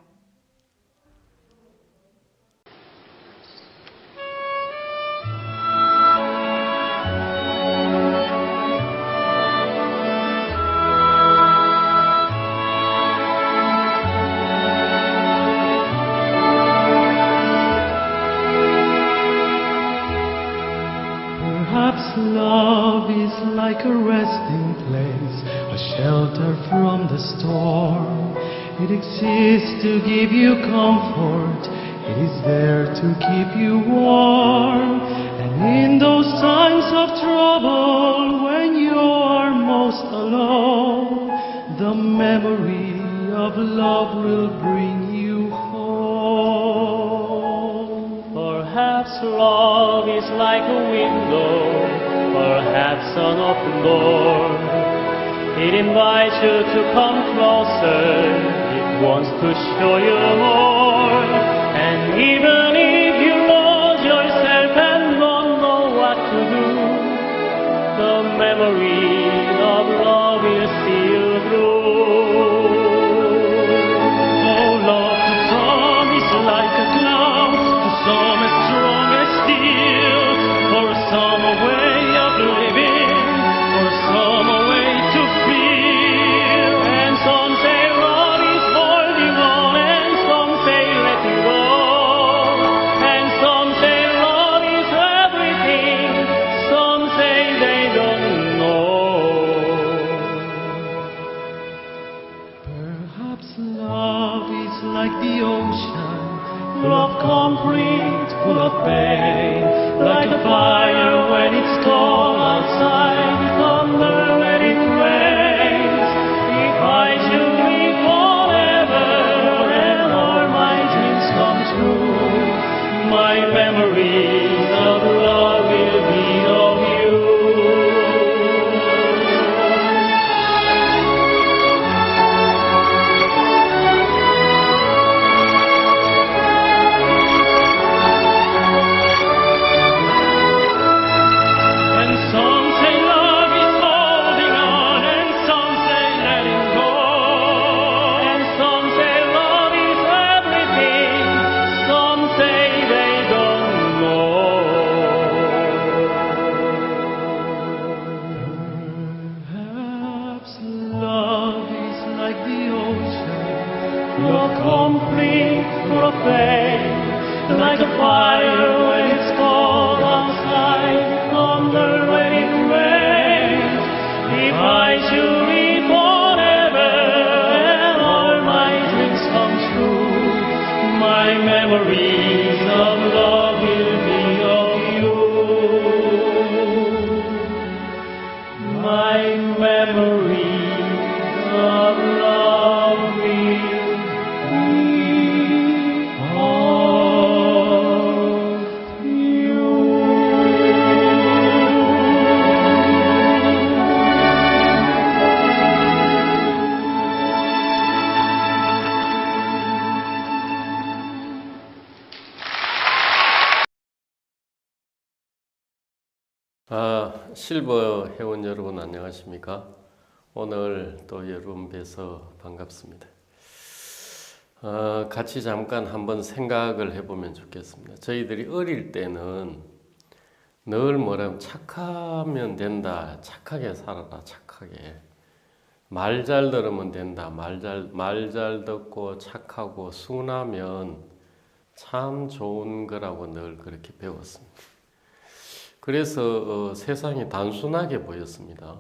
Speaker 4: Perhaps love is like a resting place, a shelter from the storm. It exists to give you comfort, it is there to keep you warm. And in those times of trouble, when you are most alone, the memory of love will bring you home.
Speaker 22: Perhaps love is like a window, perhaps an open door. It invites you to come closer, it wants to show you more. And even if you lose yourself and don't know what to do, the memory of love will see you through. Oh love, to some is like a cloud, to some as strong as steel. For some a way of living, for some a way to feel. And some say love is holding on, and some say letting go. And some say love is everything, some say they don't know.
Speaker 4: Perhaps love is like the ocean, full of conflict, full of pain. Like a fire when it's cold outside, thunder when it rains. It hides you in forever, and all my dreams come true. My memories of love will be of you. Some say love is holding on, and some say letting go. And some say love is everything, some say they don't know.
Speaker 22: memories of love will be of you. My memories of love will be of you.
Speaker 5: 실버 회원 여러분 안녕하십니까? 오늘 또 여러분 뵈서 반갑습니다. 같이 잠깐 한번 생각을 해보면 좋겠습니다. 저희들이 어릴 때는 늘 뭐라면 착하면 된다, 착하게 살아라, 착하게 말 잘 들으면 된다, 말 잘 듣고 착하고 순하면 참 좋은 거라고 늘 그렇게 배웠습니다. 그래서 세상이 단순하게 보였습니다.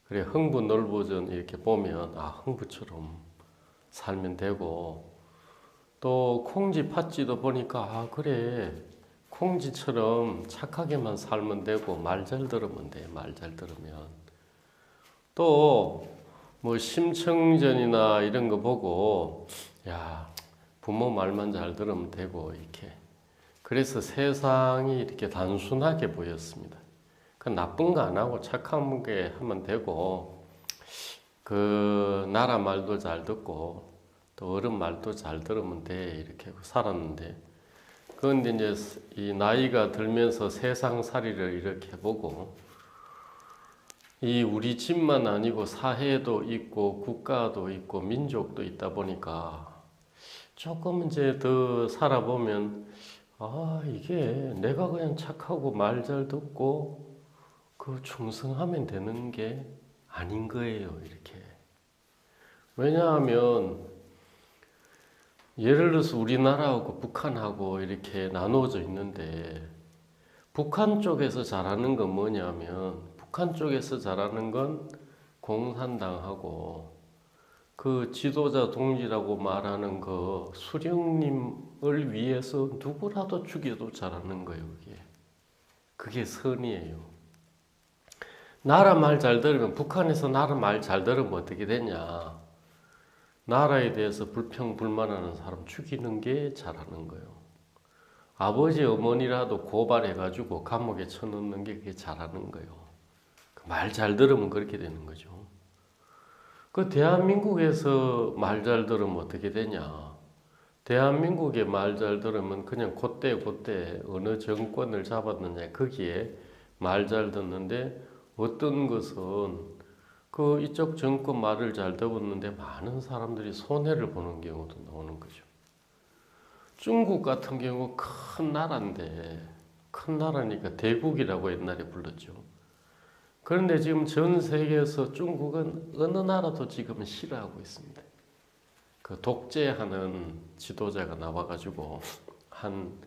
Speaker 5: 그래 흥부 놀부전 이렇게 보면 흥부처럼 살면 되고, 또 콩쥐 팥쥐도 보니까 그래 콩쥐처럼 착하게만 살면 되고 말 잘 들으면 돼, 말 잘 들으면. 또 뭐 심청전이나 이런 거 보고 야 부모 말만 잘 들으면 되고 이렇게. 그래서 세상이 이렇게 단순하게 보였습니다. 그 나쁜 거 안 하고 착한 게 하면 되고, 그 나라 말도 잘 듣고 또 어른 말도 잘 들으면 돼 이렇게 살았는데, 그런데 이제 이 나이가 들면서 세상살이를 이렇게 보고, 이 우리 집만 아니고 사회도 있고 국가도 있고 민족도 있다 보니까 조금 이제 더 살아보면 이게 내가 그냥 착하고 말 잘 듣고 그 충성하면 되는 게 아닌 거예요, 이렇게. 왜냐하면 예를 들어서 우리나라하고 북한하고 이렇게 나누어져 있는데, 북한 쪽에서 잘하는 건 뭐냐면, 북한 쪽에서 잘하는 건 공산당하고 그 지도자 동지라고 말하는 그 수령님을 위해서 누구라도 죽여도 잘하는 거예요, 그게 선이에요. 나라 말 잘 들으면, 북한에서 나라 말 잘 들으면 어떻게 되냐, 나라에 대해서 불평불만하는 사람 죽이는 게 잘하는 거예요. 아버지 어머니라도 고발해가지고 감옥에 쳐넣는 게 그게 잘하는 거예요. 말 잘 들으면 그렇게 되는 거죠. 그 대한민국에서 말 잘 들으면 어떻게 되냐, 대한민국에 말 잘 들으면 그냥 그때 어느 정권을 잡았느냐 거기에 말 잘 듣는데, 어떤 것은 그 이쪽 정권 말을 잘 듣었는데 많은 사람들이 손해를 보는 경우도 나오는 거죠. 중국 같은 경우 큰 나라인데, 큰 나라니까 대국이라고 옛날에 불렀죠. 그런데 지금 전 세계에서 중국은 어느 나라도 지금 싫어하고 있습니다. 그 독재하는 지도자가 나와가지고 한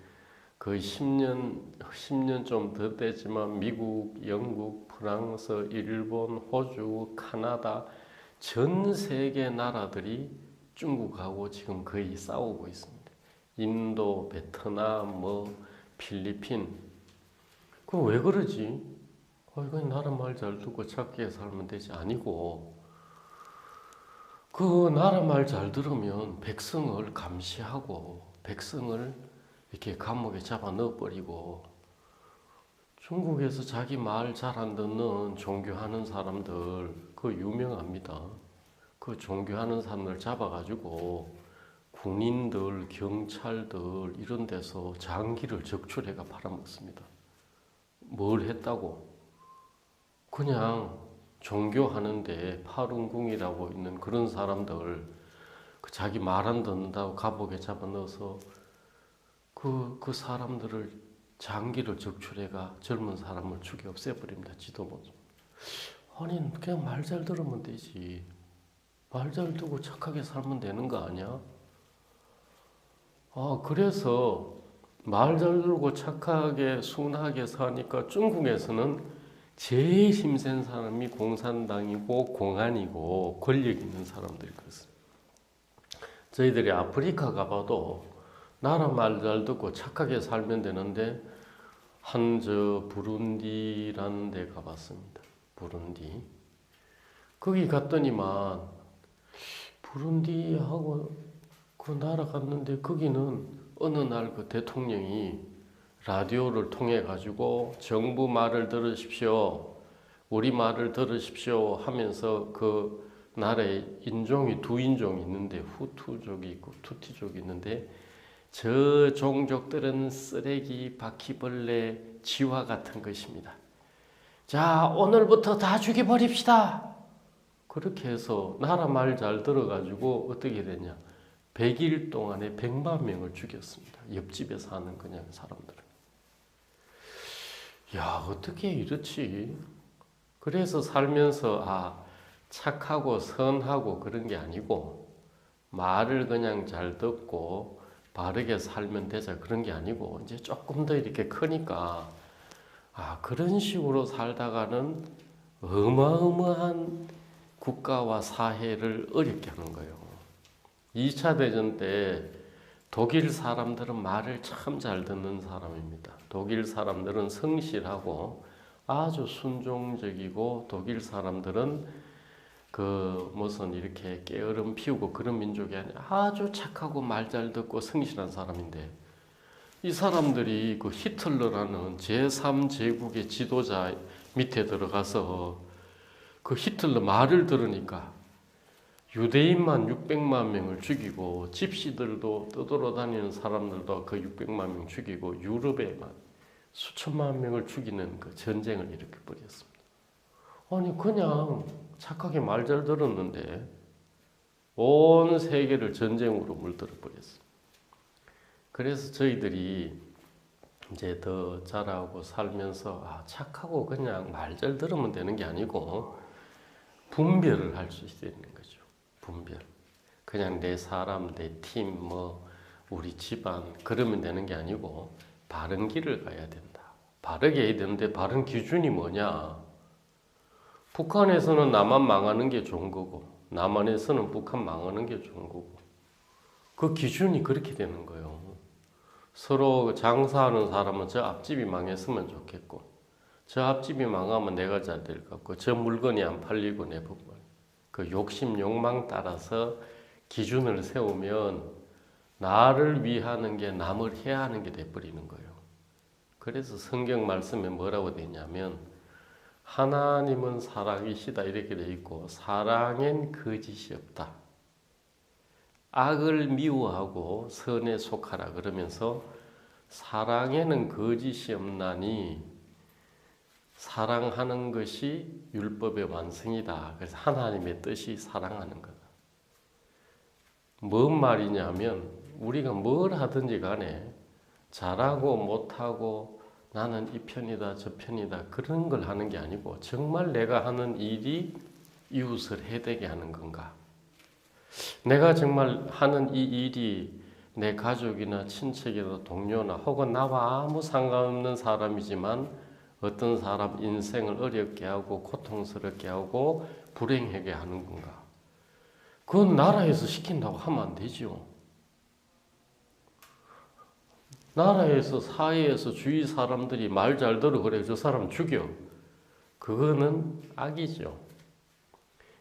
Speaker 5: 거의 10년 좀 더 되지만 미국, 영국, 프랑스, 일본, 호주, 카나다 전 세계 나라들이 중국하고 지금 거의 싸우고 있습니다. 인도, 베트남, 필리핀. 그 왜 그러지? 이거 나라 말 잘 듣고 착하게 살면 되지. 아니고, 그 나라 말 잘 들으면 백성을 감시하고 백성을 이렇게 감옥에 잡아 넣어버리고, 중국에서 자기 말 잘 안 듣는 종교하는 사람들 그거 유명합니다. 그 종교하는 사람들 잡아가지고 군인들, 경찰들 이런 데서 장기를 적출해가 팔아먹습니다. 뭘 했다고? 그냥 종교하는데 파룬궁이라고 있는 그런 사람들, 그 자기 말 안 듣는다고 감옥에 잡아넣어서 그 사람들을 장기를 적출해가 젊은 사람을 죽여 없애버립니다. 지도 못해. 아니 그냥 말 잘 들으면 되지. 말 잘 듣고 착하게 살면 되는 거 아니야? 그래서 말 잘 들고 착하게 순하게 사니까 중국에서는 제일 힘센 사람이 공산당이고 공안이고 권력 있는 사람들이 그렇습니다. 저희들이 아프리카 가봐도 나라 말 잘 듣고 착하게 살면 되는데 한 부룬디라는 데 가봤습니다. 부룬디. 거기 갔더니만 부룬디하고 그 나라 갔는데 거기는 어느 날 그 대통령이 라디오를 통해 가지고 정부 말을 들으십시오. 우리 말을 들으십시오 하면서 그 나라에 인종이 두 인종이 있는데 후투족이 있고 투티족이 있는데 저 종족들은 쓰레기, 바퀴벌레, 쥐와 같은 것입니다. 자, 오늘부터 다 죽여버립시다. 그렇게 해서 나라 말 잘 들어가지고 어떻게 되냐. 100일 동안에 100만 명을 죽였습니다. 옆집에 사는 그냥 사람들은. 야, 어떻게 이렇지? 그래서 살면서 착하고 선하고 그런 게 아니고 말을 그냥 잘 듣고 바르게 살면 되자 그런 게 아니고 이제 조금 더 이렇게 크니까 그런 식으로 살다가는 어마어마한 국가와 사회를 어렵게 하는 거예요. 2차 대전 때 독일 사람들은 말을 참 잘 듣는 사람입니다. 독일 사람들은 성실하고 아주 순종적이고 독일 사람들은 무슨 이렇게 게으름 피우고 그런 민족이 아니라 아주 착하고 말 잘 듣고 성실한 사람인데 이 사람들이 그 히틀러라는 제3제국의 지도자 밑에 들어가서 그 히틀러 말을 들으니까 유대인만 600만 명을 죽이고 집시들도 떠돌아다니는 사람들도 그 600만 명 죽이고 유럽에만 수천만 명을 죽이는 그 전쟁을 일으켜버렸습니다. 아니 그냥 착하게 말 잘 들었는데 온 세계를 전쟁으로 물들어 버렸어요. 그래서 저희들이 이제 더 자라고 살면서 착하고 그냥 말 잘 들으면 되는 게 아니고 분별을 할 수 있어야 되는 거죠. 분별. 그냥 내 사람, 내 팀, 우리 집안 그러면 되는 게 아니고 바른 길을 가야 된다. 바르게 해야 되는데 바른 기준이 뭐냐? 북한에서는 남한 망하는 게 좋은 거고 남한에서는 북한 망하는 게 좋은 거고 그 기준이 그렇게 되는 거예요. 서로 장사하는 사람은 저 앞집이 망했으면 좋겠고 저 앞집이 망하면 내가 잘 될 것 같고 저 물건이 안 팔리고 내 부분 그 욕심 욕망 따라서 기준을 세우면 나를 위하는 게 남을 해하는 게 돼버리는 거예요. 그래서 성경 말씀에 뭐라고 되냐면 하나님은 사랑이시다 이렇게 돼 있고 사랑엔 거짓이 없다. 악을 미워하고 선에 속하라 그러면서 사랑에는 거짓이 없나니 사랑하는 것이 율법의 완성이다. 그래서 하나님의 뜻이 사랑하는 거다. 뭔 말이냐면 우리가 뭘 하든지 간에 잘하고 못하고 나는 이 편이다 저 편이다 그런 걸 하는 게 아니고 정말 내가 하는 일이 이웃을 해되게 하는 건가? 내가 정말 하는 이 일이 내 가족이나 친척이나 동료나 혹은 나와 아무 상관없는 사람이지만 어떤 사람 인생을 어렵게 하고 고통스럽게 하고 불행하게 하는 건가? 그건 나라에서 시킨다고 하면 안 되죠. 나라에서 사회에서 주위 사람들이 말 잘 들어 그래 저 사람 죽여. 그거는 악이죠.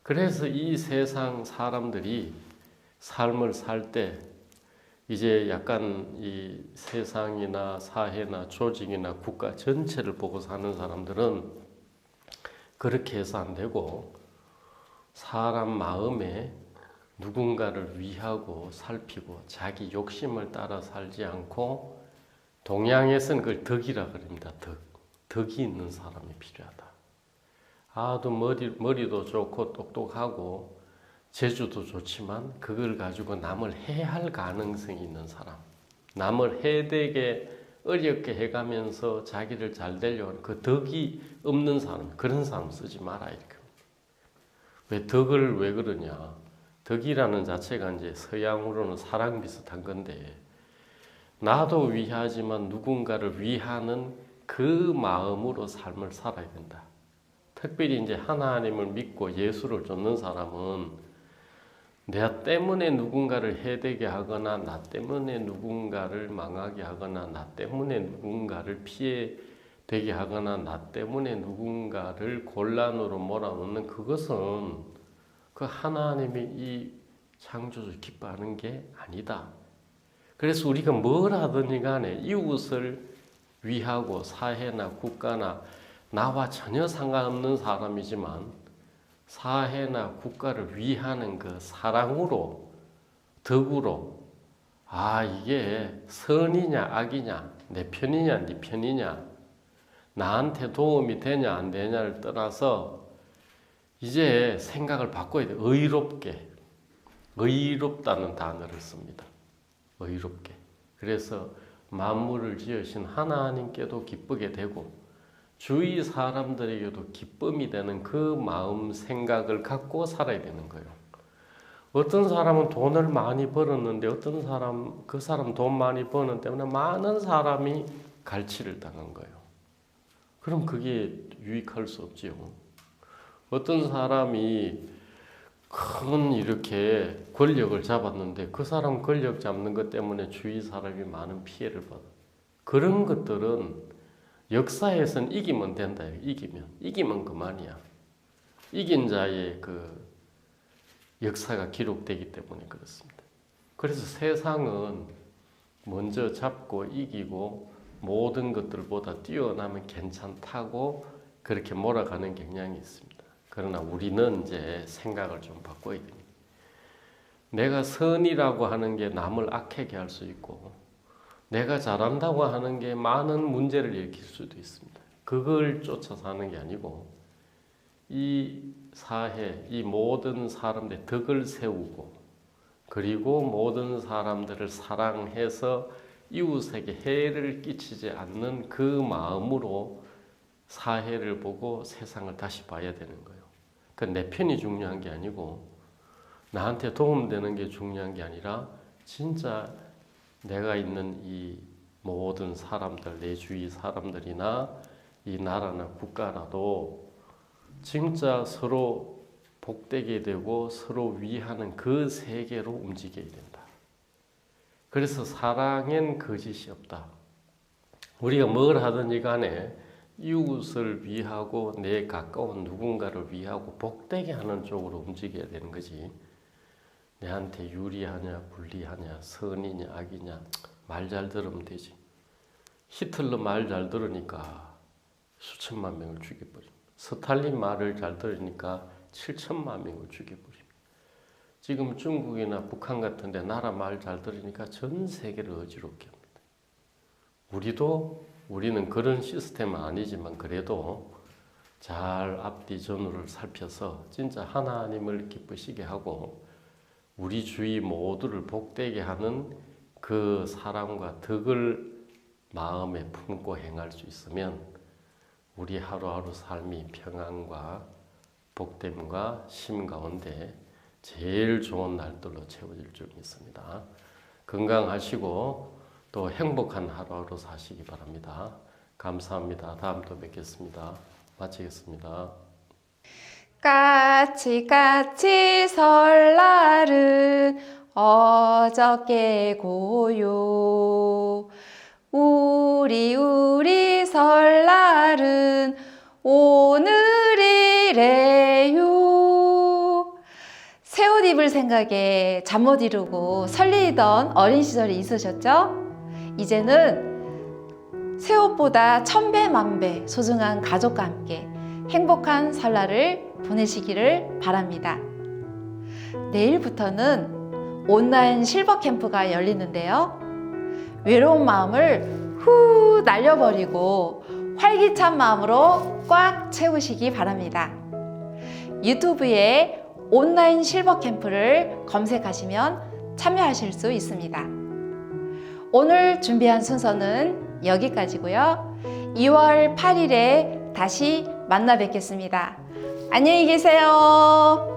Speaker 5: 그래서 이 세상 사람들이 삶을 살 때 이제 약간 이 세상이나 사회나 조직이나 국가 전체를 보고 사는 사람들은 그렇게 해서 안 되고 사람 마음에 누군가를 위하고 살피고 자기 욕심을 따라 살지 않고 동양에서는 그걸 덕이라 그럽니다. 덕이 있는 사람이 필요하다. 아주 머리도 좋고 똑똑하고 재주도 좋지만 그걸 가지고 남을 해할 가능성이 있는 사람, 남을 해되게 어렵게 해가면서 자기를 잘 되려고 하는 그 덕이 없는 사람, 그런 사람 쓰지 마라 이렇게. 왜 덕을 왜 그러냐? 덕이라는 자체가 이제 서양으로는 사랑 비슷한 건데 나도 위하지만 누군가를 위하는 그 마음으로 삶을 살아야 된다. 특별히 이제 하나님을 믿고 예수를 쫓는 사람은 내 때문에 누군가를 해되게 하거나 나 때문에 누군가를 망하게 하거나 나 때문에 누군가를 피해되게 하거나 나 때문에 누군가를 곤란으로 몰아넣는 그것은 그 하나님이 이 창조주 기뻐하는 게 아니다. 그래서 우리가 뭘 하든지 간에 이웃을 위하고 사회나 국가나 나와 전혀 상관없는 사람이지만 사회나 국가를 위하는 그 사랑으로 덕으로 이게 선이냐 악이냐 내 편이냐 네 편이냐 나한테 도움이 되냐 안 되냐를 떠나서 이제 생각을 바꿔야 돼. 의롭게. 의롭다는 단어를 씁니다. 의롭게. 그래서 만물을 지으신 하나님께도 기쁘게 되고 주위 사람들에게도 기쁨이 되는 그 마음 생각을 갖고 살아야 되는 거예요. 어떤 사람은 돈을 많이 벌었는데 어떤 사람 그 사람 돈 많이 버는 때문에 많은 사람이 갈취를 당한 거예요. 그럼 그게 유익할 수 없지요. 어떤 사람이 큰 이렇게 권력을 잡았는데 그 사람 권력 잡는 것 때문에 주위 사람이 많은 피해를 받아. 그런 것들은 역사에선 이기면 된다. 이기면 그만이야. 이긴 자의 그 역사가 기록되기 때문에 그렇습니다. 그래서 세상은 먼저 잡고 이기고 모든 것들보다 뛰어나면 괜찮다고 그렇게 몰아가는 경향이 있습니다. 그러나 우리는 이제 생각을 좀 바꿔야 됩니다. 내가 선이라고 하는 게 남을 악하게 할 수 있고 내가 잘한다고 하는 게 많은 문제를 일으킬 수도 있습니다. 그걸 쫓아서 하는 게 아니고 이 사회, 이 모든 사람들의 덕을 세우고 그리고 모든 사람들을 사랑해서 이웃에게 해를 끼치지 않는 그 마음으로 사회를 보고 세상을 다시 봐야 되는 거예요. 그러니까 내 편이 중요한 게 아니고 나한테 도움되는 게 중요한 게 아니라 진짜 내가 있는 이 모든 사람들, 내 주위 사람들이나 이 나라나 국가라도 진짜 서로 복되게 되고 서로 위하는 그 세계로 움직여야 된다. 그래서 사랑엔 거짓이 없다. 우리가 뭘 하든지 간에 이웃을 위하고 내 가까운 누군가를 위하고 복되게 하는 쪽으로 움직여야 되는 거지. 내한테 유리하냐 불리하냐 선이냐 악이냐 말 잘 들으면 되지. 히틀러 말 잘 들으니까 수천만 명을 죽여버립니다. 스탈린 말을 잘 들으니까 7천만 명을 죽여버립니다. 지금 중국이나 북한 같은 데 나라 말 잘 들으니까 전 세계를 어지럽게 합니다. 우리는 그런 시스템은 아니지만 그래도 잘 앞뒤 전후를 살펴서 진짜 하나님을 기쁘시게 하고 우리 주위 모두를 복되게 하는 그 사랑과 덕을 마음에 품고 행할 수 있으면 우리 하루하루 삶이 평안과 복됨과 쉼 가운데 제일 좋은 날들로 채워질 줄 믿습니다. 건강하시고 또 행복한 하루하루 사시기 바랍니다. 감사합니다. 다음 또 뵙겠습니다. 마치겠습니다.
Speaker 1: 까치까치 설날은 어저께고요. 우리 설날은 오늘이래요. 새 옷 입을 생각에 잠 못 이루고 설레이던 어린 시절이 있으셨죠? 이제는 새 옷보다 1000배 만배 소중한 가족과 함께 행복한 설날을 보내시기를 바랍니다. 내일부터는 온라인 실버 캠프가 열리는데요. 외로운 마음을 후 날려버리고 활기찬 마음으로 꽉 채우시기 바랍니다. 유튜브에 온라인 실버 캠프를 검색하시면 참여하실 수 있습니다. 오늘 준비한 순서는 여기까지고요. 2월 8일에 다시 만나 뵙겠습니다. 안녕히 계세요.